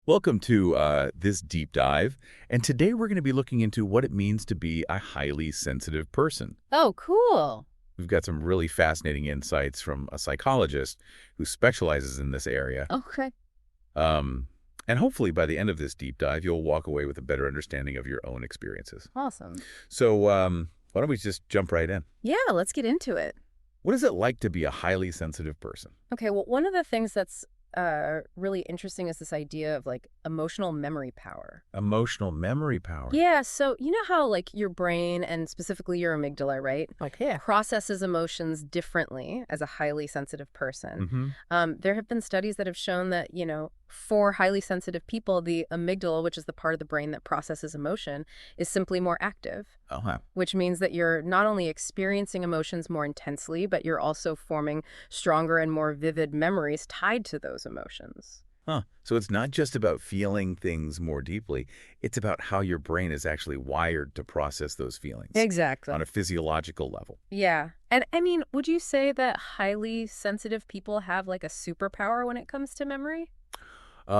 Welcome to this deep dive, and today we're going to be looking into what it means to be a highly sensitive person. Oh, cool. We've got some really fascinating insights from a psychologist who specializes in this area. Okay. Um, and hopefully by the end of this deep dive, you'll walk away with a better understanding of your own experiences. Awesome. So why don't we just jump right in? Yeah, let's get into it. What is it like to be a highly sensitive person? Okay, well, one of the things that's really interesting is this idea of like emotional memory power. Emotional memory power. Yeah, so you know how like your brain and specifically your amygdala, right? Yeah. Processes emotions differently as a highly sensitive person. There have been studies that have shown that, for highly sensitive people, the amygdala, which is the part of the brain that processes emotion, is simply more active. Uh-huh. Which means that you're not only experiencing emotions more intensely, but you're also forming stronger and more vivid memories tied to those emotions. Huh. So it's not just about feeling things more deeply. It's about how your brain is actually wired to process those feelings Exactly. on a physiological level. Yeah. And I mean, would you say that highly sensitive people have like a superpower when it comes to memory? I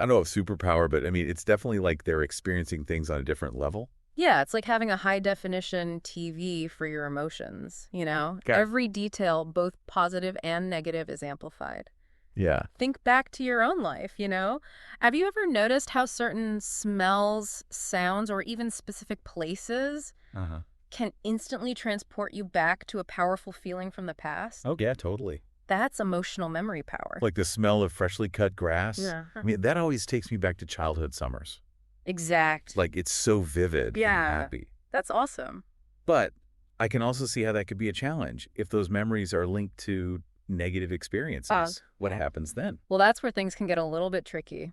don't know if superpower, but I mean, it's definitely like they're experiencing things on a different level. Yeah, it's like having a high definition TV for your emotions, Okay. Every detail, both positive and negative, is amplified. Yeah. Think back to your own life. Have you ever noticed how certain smells, sounds, or even specific places Uh-huh. can instantly transport you back to a powerful feeling from the past? Oh, yeah, totally. That's emotional memory power. Like the smell of freshly cut grass. Yeah. I mean, that always takes me back to childhood summers. Exact. Like it's so vivid and Yeah. happy. That's awesome. But I can also see how that could be a challenge if those memories are linked to negative experiences. What happens then? Well, that's where things can get a little bit tricky,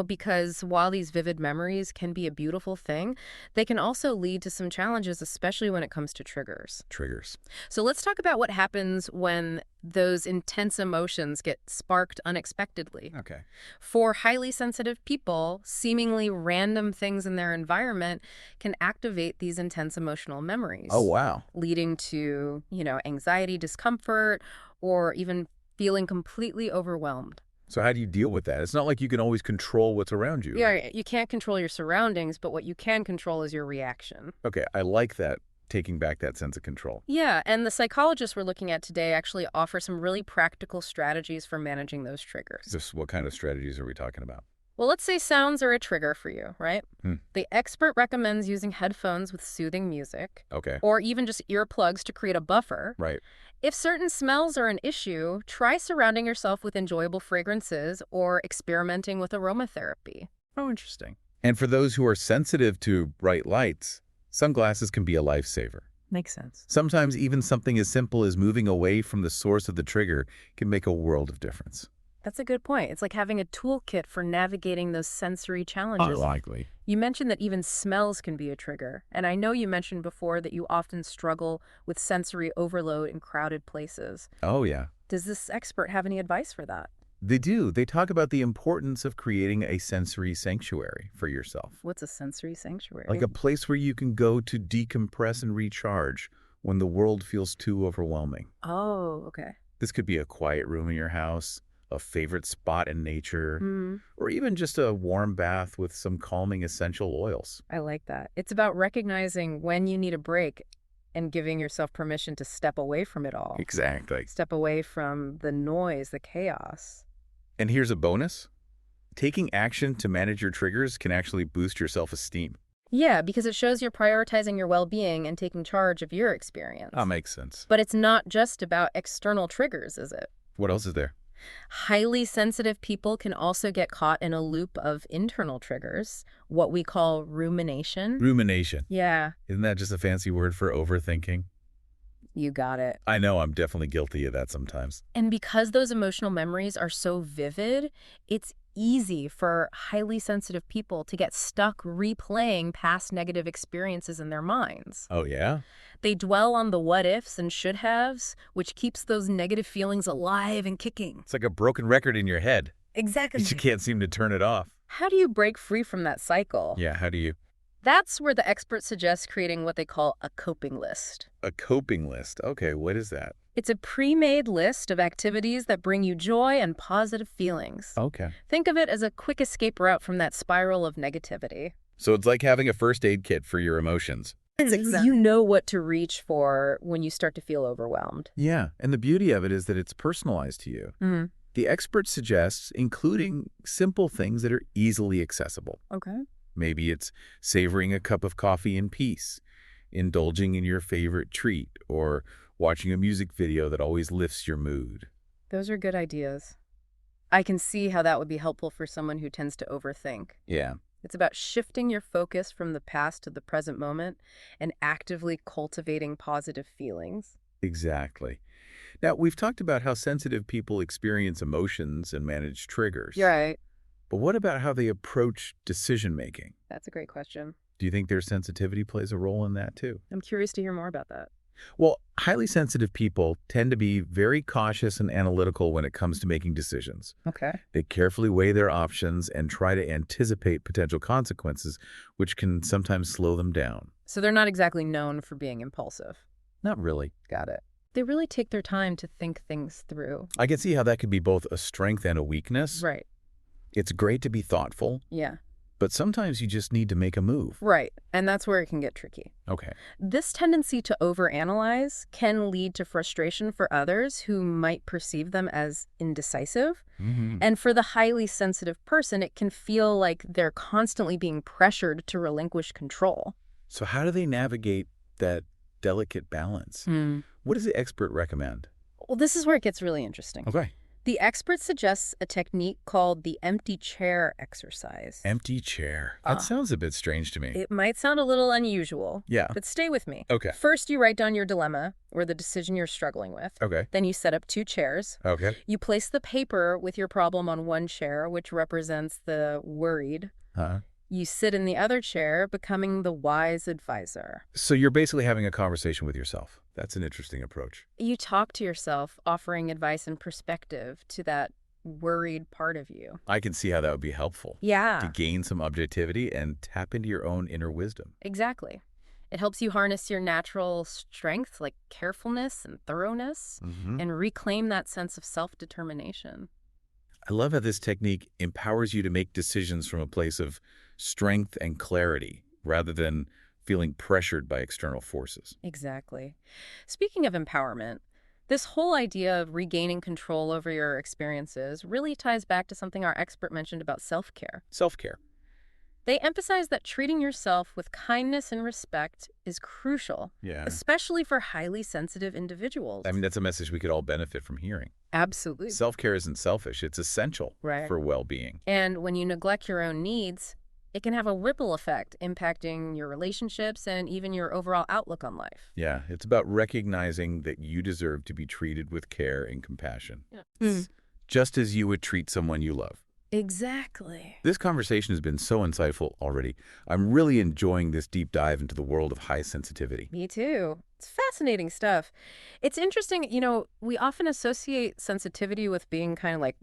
because while these vivid memories can be a beautiful thing, they can also lead to some challenges, especially when it comes to triggers. Triggers. So let's talk about what happens when those intense emotions get sparked unexpectedly. Okay. For highly sensitive people, seemingly random things in their environment can activate these intense emotional memories. Oh, wow. Leading to, anxiety, discomfort, or even feeling completely overwhelmed. So how do you deal with that? It's not like you can always control what's around you. Yeah, you can't control your surroundings, but what you can control is your reaction. Okay, I like that, taking back that sense of control. Yeah, and the psychologists we're looking at today actually offer some really practical strategies for managing those triggers. Just what kind of strategies are we talking about? Well, let's say sounds are a trigger for you, right? The expert recommends using headphones with soothing music. Okay. Or even just earplugs to create a buffer. Right. If certain smells are an issue, try surrounding yourself with enjoyable fragrances or experimenting with aromatherapy. Oh, interesting. And for those who are sensitive to bright lights, sunglasses can be a lifesaver. Makes sense. Sometimes even something as simple as moving away from the source of the trigger can make a world of difference. That's a good point. It's like having a toolkit for navigating those sensory challenges. Unlikely. You mentioned that even smells can be a trigger. And I know you mentioned before that you often struggle with sensory overload in crowded places. Oh, yeah. Does this expert have any advice for that? They do. They talk about the importance of creating a sensory sanctuary for yourself. What's a sensory sanctuary? Like a place where you can go to decompress and recharge when the world feels too overwhelming. Oh, okay. This could be a quiet room in your house, a favorite spot in nature, or even just a warm bath with some calming essential oils. I like that. It's about recognizing when you need a break and giving yourself permission to step away from it all. Exactly. Step away from the noise, the chaos. And here's a bonus. Taking action to manage your triggers can actually boost your self-esteem. Yeah, because it shows you're prioritizing your well-being and taking charge of your experience. That makes sense. But it's not just about external triggers, is it? What else is there? Highly sensitive people can also get caught in a loop of internal triggers, what we call rumination. Rumination. Yeah, Isn't that just a fancy word for overthinking? you got it. I know I'm definitely guilty of that sometimes. And because those emotional memories are so vivid, it's easy for highly sensitive people to get stuck replaying past negative experiences in their minds. Oh, yeah? They dwell on the what-ifs and should-haves, which keeps those negative feelings alive and kicking. It's like a broken record in your head. Exactly. You can't seem to turn it off. How do you break free from that cycle? Yeah, how do you? That's where the expert suggests creating what they call a coping list. A coping list. Okay, what is that? It's a pre-made list of activities that bring you joy and positive feelings. Okay. Think of it as a quick escape route from that spiral of negativity. So it's like having a first aid kit for your emotions. You know what to reach for when you start to feel overwhelmed. Yeah, and the beauty of it is that it's personalized to you. Mm-hmm. The expert suggests including simple things that are easily accessible. Okay. Maybe it's savoring a cup of coffee in peace, indulging in your favorite treat, or watching a music video that always lifts your mood. Those are good ideas. I can see how that would be helpful for someone who tends to overthink. Yeah, It's about shifting your focus from the past to the present moment and actively cultivating positive feelings. exactly. Now, we've talked about how sensitive people experience emotions and manage triggers. You're right. But what about how they approach decision-making? That's a great question. Do you think their sensitivity plays a role in that too? I'm curious to hear more about that. Well, highly sensitive people tend to be very cautious and analytical when it comes to making decisions. Okay. They carefully weigh their options and try to anticipate potential consequences, which can sometimes slow them down. So they're not exactly known for being impulsive. Not really. Got it. They really take their time to think things through. I can see how that could be both a strength and a weakness. Right. It's great to be thoughtful, Yeah. but sometimes you just need to make a move. Right. And that's where it can get tricky. Okay. This tendency to overanalyze can lead to frustration for others who might perceive them as indecisive. And for the highly sensitive person, it can feel like they're constantly being pressured to relinquish control. So how do they navigate that delicate balance? What does the expert recommend? Well, this is where it gets really interesting. Okay. The expert suggests a technique called the empty chair exercise. Empty chair. That sounds a bit strange to me. It might sound a little unusual, Yeah. but stay with me. Okay. First, you write down your dilemma or the decision you're struggling with. Okay. Then you set up 2 chairs. Okay. You place the paper with your problem on one chair, which represents the worried. Huh? You sit in the other chair, becoming the wise advisor. So you're basically having a conversation with yourself. That's an interesting approach. You talk to yourself, offering advice and perspective to that worried part of you. I can see how that would be helpful. To Yeah, gain some objectivity and tap into your own inner wisdom. exactly. It helps you harness your natural strengths like carefulness and thoroughness and reclaim that sense of self-determination. I love how this technique empowers you to make decisions from a place of strength and clarity rather than feeling pressured by external forces. Exactly. Speaking of empowerment, this whole idea of regaining control over your experiences really ties back to something our expert mentioned about self-care. Self-care. They emphasize that treating yourself with kindness and respect is crucial, Yeah. especially for highly sensitive individuals. I mean, that's a message we could all benefit from hearing. Absolutely. Self-care isn't selfish. It's essential Right. for well-being. And when you neglect your own needs, it can have a ripple effect impacting your relationships and even your overall outlook on life. Yeah, it's about recognizing that you deserve to be treated with care and compassion, just as you would treat someone you love. Exactly. This conversation has been so insightful already. I'm really enjoying this deep dive into the world of high sensitivity. Me too. It's fascinating stuff. It's interesting, we often associate sensitivity with being kind of like,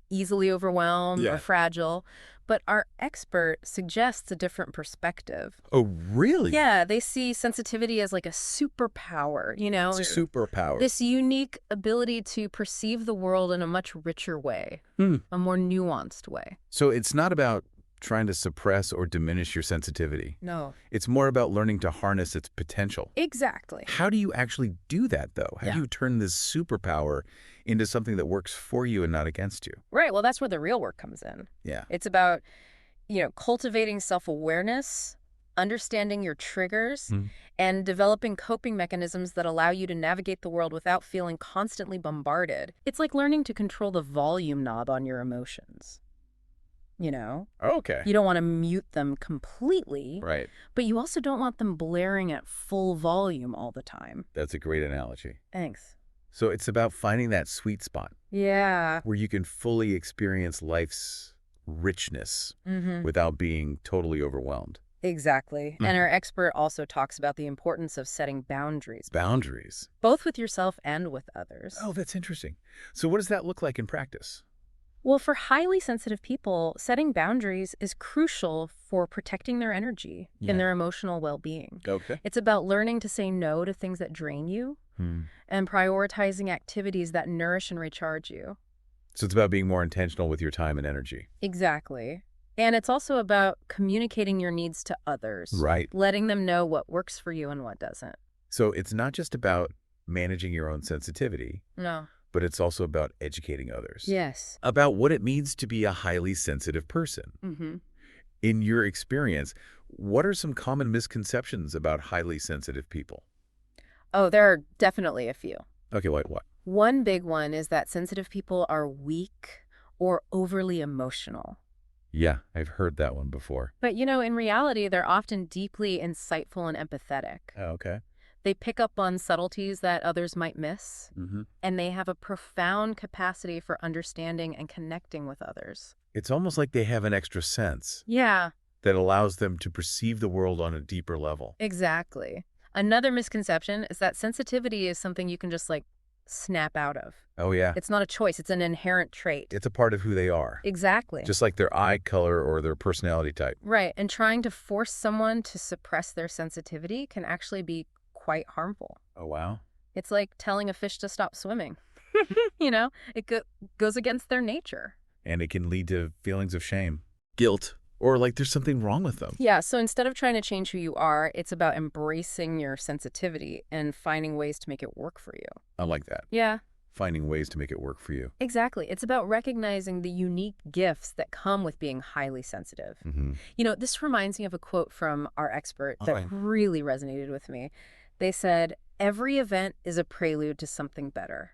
easily overwhelmed Yeah. or fragile, but our expert suggests a different perspective. Oh, really? Yeah, they see sensitivity as like a superpower, Superpower. this unique ability to perceive the world in a much richer way, a more nuanced way. So it's not about trying to suppress or diminish your sensitivity. No. It's more about learning to harness its potential. Exactly. How do you actually do that, though? How Yeah. do you turn this superpower into something that works for you and not against you? Right, well, that's where the real work comes in. Yeah. It's about, cultivating self-awareness, understanding your triggers, and developing coping mechanisms that allow you to navigate the world without feeling constantly bombarded. It's like learning to control the volume knob on your emotions. Okay. You don't want to mute them completely, Right. but you also don't want them blaring at full volume all the time. That's a great analogy. Thanks. So it's about finding that sweet spot Yeah. where you can fully experience life's richness Mm-hmm. without being totally overwhelmed. Exactly. And our expert also talks about the importance of setting boundaries, Boundaries. both with yourself and with others. Oh, that's interesting. So what does that look like in practice? Well, for highly sensitive people, setting boundaries is crucial for protecting their energy Yeah. and their emotional well-being. Okay. It's about learning to say no to things that drain you and prioritizing activities that nourish and recharge you. So it's about being more intentional with your time and energy. Exactly. And it's also about communicating your needs to others, Right. letting them know what works for you and what doesn't. So it's not just about managing your own sensitivity, No. but it's also about educating others. Yes. About what it means to be a highly sensitive person. Mm-hmm. In your experience, what are some common misconceptions about highly sensitive people? Oh, there are definitely a few. Okay, what? One big one is that sensitive people are weak or overly emotional. Yeah, I've heard that one before. But, in reality, they're often deeply insightful and empathetic. Oh, okay. They pick up on subtleties that others might miss, Mm-hmm. and they have a profound capacity for understanding and connecting with others. It's almost like they have an extra sense Yeah, that allows them to perceive the world on a deeper level. exactly. Another misconception is that sensitivity is something you can just, snap out of. Oh, yeah. It's not a choice, it's an inherent trait. It's a part of who they are. Exactly. Just like their eye color or their personality type. Right, and trying to force someone to suppress their sensitivity can actually be quite harmful. Oh, wow. It's like telling a fish to stop swimming. It goes against their nature. And it can lead to feelings of shame, guilt, or like there's something wrong with them. Yeah, so instead of trying to change who you are, it's about embracing your sensitivity and finding ways to make it work for you. I like that. Yeah, Finding ways to make it work for you. exactly. It's about recognizing the unique gifts that come with being highly sensitive. Mm-hmm. This reminds me of a quote from our expert that Okay. really resonated with me. They said, "Every event is a prelude to something better."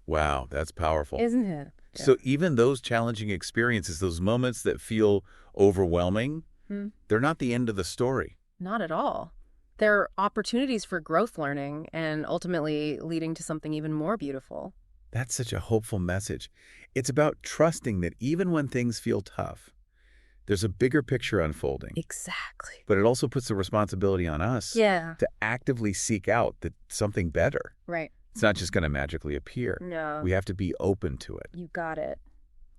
Wow, that's powerful. Isn't it? Yeah. So even those challenging experiences, those moments that feel overwhelming, Hmm. they're not the end of the story. Not at all. They're opportunities for growth learning and ultimately leading to something even more beautiful. That's such a hopeful message. It's about trusting that even when things feel tough, there's a bigger picture unfolding. Exactly. But it also puts the responsibility on us Yeah. to actively seek out something better. Right. It's not just going to magically appear. No. We have to be open to it. You got it.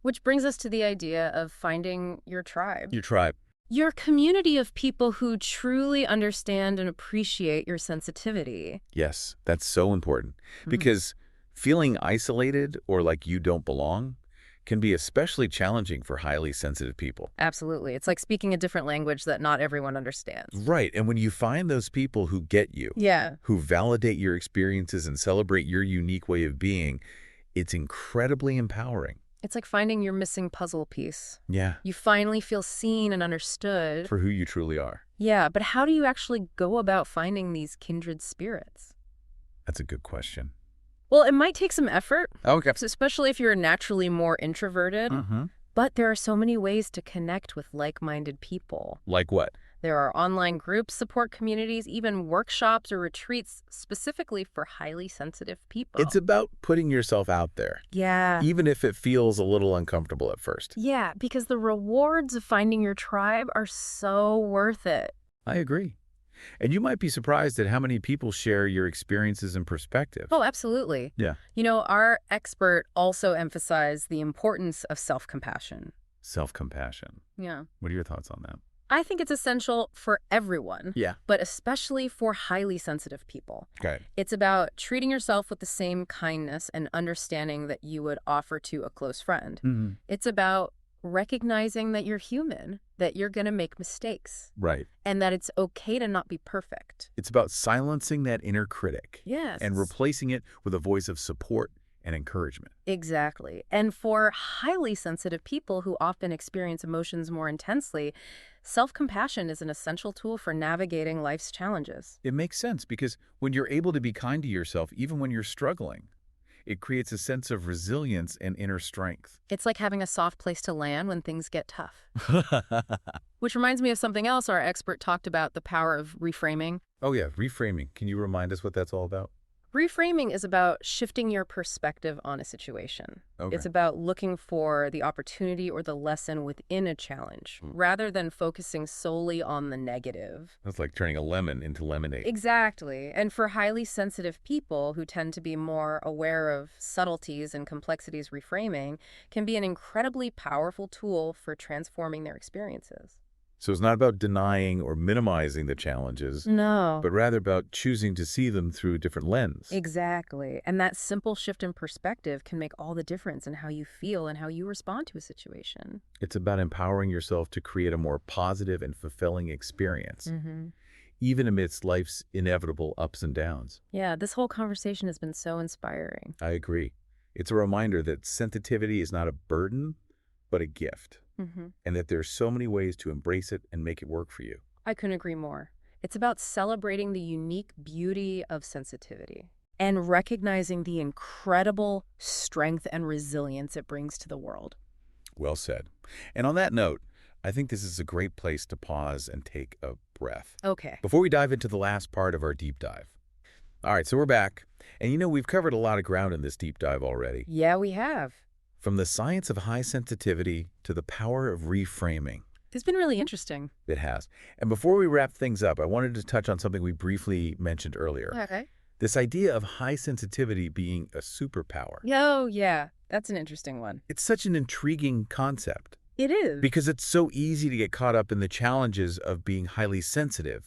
Which brings us to the idea of finding your tribe. Your tribe. Your community of people who truly understand and appreciate your sensitivity. Yes, that's so important. Because feeling isolated or like you don't belong can be especially challenging for highly sensitive people. Absolutely. It's like speaking a different language that not everyone understands. Right. And when you find those people who get you, Yeah. who validate your experiences and celebrate your unique way of being, it's incredibly empowering. It's like finding your missing puzzle piece. Yeah. You finally feel seen and understood. For who you truly are. Yeah, but how do you actually go about finding these kindred spirits? That's a good question. Well, it might take some effort, Okay. especially if you're naturally more introverted. But there are so many ways to connect with like-minded people. Like what? There are online groups, support communities, even workshops or retreats specifically for highly sensitive people. It's about putting yourself out there, Yeah. even if it feels a little uncomfortable at first. Yeah, because the rewards of finding your tribe are so worth it. I agree. And you might be surprised at how many people share your experiences and perspectives. Oh, absolutely. Yeah. Our expert also emphasized the importance of self-compassion. Self-compassion. Yeah. What are your thoughts on that? I think it's essential for everyone, Yeah. but especially for highly sensitive people. Okay. It's about treating yourself with the same kindness and understanding that you would offer to a close friend. Mm-hmm. It's about recognizing that you're human, that you're going to make mistakes, Right. and that it's okay to not be perfect. It's about silencing that inner critic Yes. and replacing it with a voice of support and encouragement. Exactly. And for highly sensitive people who often experience emotions more intensely, self-compassion is an essential tool for navigating life's challenges. It makes sense because when you're able to be kind to yourself, even when you're struggling, it creates a sense of resilience and inner strength. It's like having a soft place to land when things get tough. Which reminds me of something else our expert talked about, the power of reframing. Oh yeah, reframing. Can you remind us what that's all about? Reframing is about shifting your perspective on a situation. Okay. It's about looking for the opportunity or the lesson within a challenge, rather than focusing solely on the negative. That's like turning a lemon into lemonade. Exactly. And for highly sensitive people who tend to be more aware of subtleties and complexities, reframing can be an incredibly powerful tool for transforming their experiences. So it's not about denying or minimizing the challenges, No. but rather about choosing to see them through a different lens. Exactly. And that simple shift in perspective can make all the difference in how you feel and how you respond to a situation. It's about empowering yourself to create a more positive and fulfilling experience, Mm-hmm. even amidst life's inevitable ups and downs. Yeah, this whole conversation has been so inspiring. I agree. It's a reminder that sensitivity is not a burden, but a gift, Mm-hmm. and that there's so many ways to embrace it and make it work for you. I couldn't agree more. It's about celebrating the unique beauty of sensitivity and recognizing the incredible strength and resilience it brings to the world. Well said. And on that note, I think this is a great place to pause and take a breath Okay. before we dive into the last part of our deep dive. All right, so we're back. And we've covered a lot of ground in this deep dive already. Yeah, we have. From the science of high sensitivity to the power of reframing. It's been really interesting. It has. And before we wrap things up, I wanted to touch on something we briefly mentioned earlier. Okay. This idea of high sensitivity being a superpower. Oh, yeah. That's an interesting one. It's such an intriguing concept It is. because it's so easy to get caught up in the challenges of being highly sensitive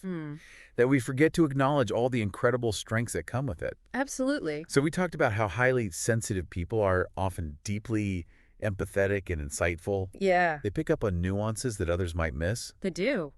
that we forget to acknowledge all the incredible strengths that come with it. Absolutely. So we talked about how highly sensitive people are often deeply empathetic and insightful. Yeah, They pick up on nuances that others might miss. they do.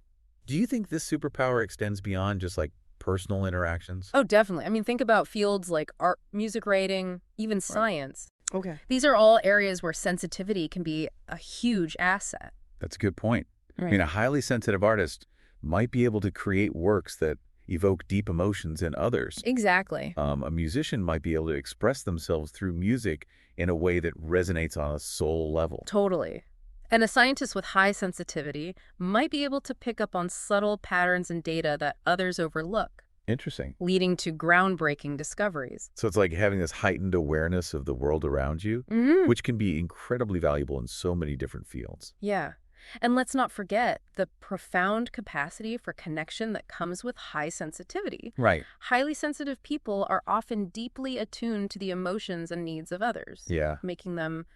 Do you think this superpower extends beyond just like personal interactions? Oh, definitely. I mean, think about fields like art, music writing, even science. Okay. These are all areas where sensitivity can be a huge asset. That's a good point. Right. I mean, a highly sensitive artist might be able to create works that evoke deep emotions in others. Exactly. A musician might be able to express themselves through music in a way that resonates on a soul level. Totally. And a scientist with high sensitivity might be able to pick up on subtle patterns and data that others overlook, Interesting. leading to groundbreaking discoveries. So it's like having this heightened awareness of the world around you, which can be incredibly valuable in so many different fields. Yeah. And let's not forget the profound capacity for connection that comes with high sensitivity. Right. Highly sensitive people are often deeply attuned to the emotions and needs of others, Yeah. making them,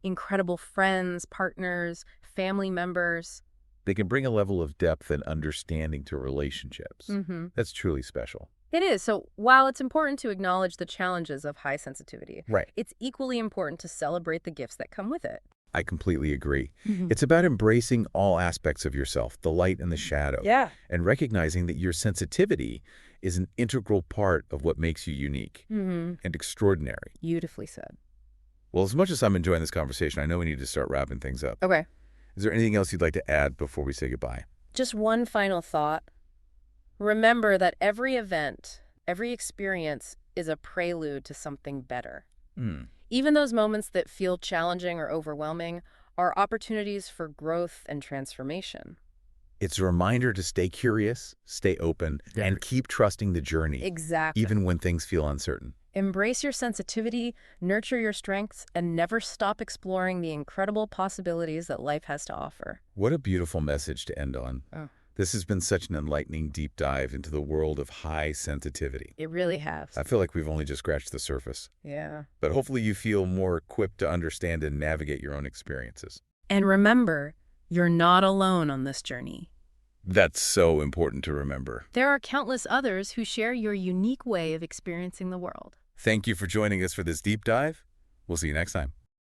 incredible friends, partners, family members. They can bring a level of depth and understanding to relationships. That's truly special. It is. So while it's important to acknowledge the challenges of high sensitivity, Right. it's equally important to celebrate the gifts that come with it. I completely agree. It's about embracing all aspects of yourself, the light and the shadow, Yeah. and recognizing that your sensitivity is an integral part of what makes you unique and extraordinary. Beautifully said. Well, as much as I'm enjoying this conversation, I know we need to start wrapping things up. Okay. Is there anything else you'd like to add before we say goodbye? Just one final thought. Remember that every event, every experience is a prelude to something better. Even those moments that feel challenging or overwhelming are opportunities for growth and transformation. It's a reminder to stay curious, stay open, and keep trusting the journey, Exactly. even when things feel uncertain. Embrace your sensitivity, nurture your strengths, and never stop exploring the incredible possibilities that life has to offer. What a beautiful message to end on. Oh. This has been such an enlightening deep dive into the world of high sensitivity. It really has. I feel like we've only just scratched the surface, Yeah. but hopefully you feel more equipped to understand and navigate your own experiences. And remember, you're not alone on this journey. That's so important to remember. There are countless others who share your unique way of experiencing the world. Thank you for joining us for this deep dive. We'll see you next time.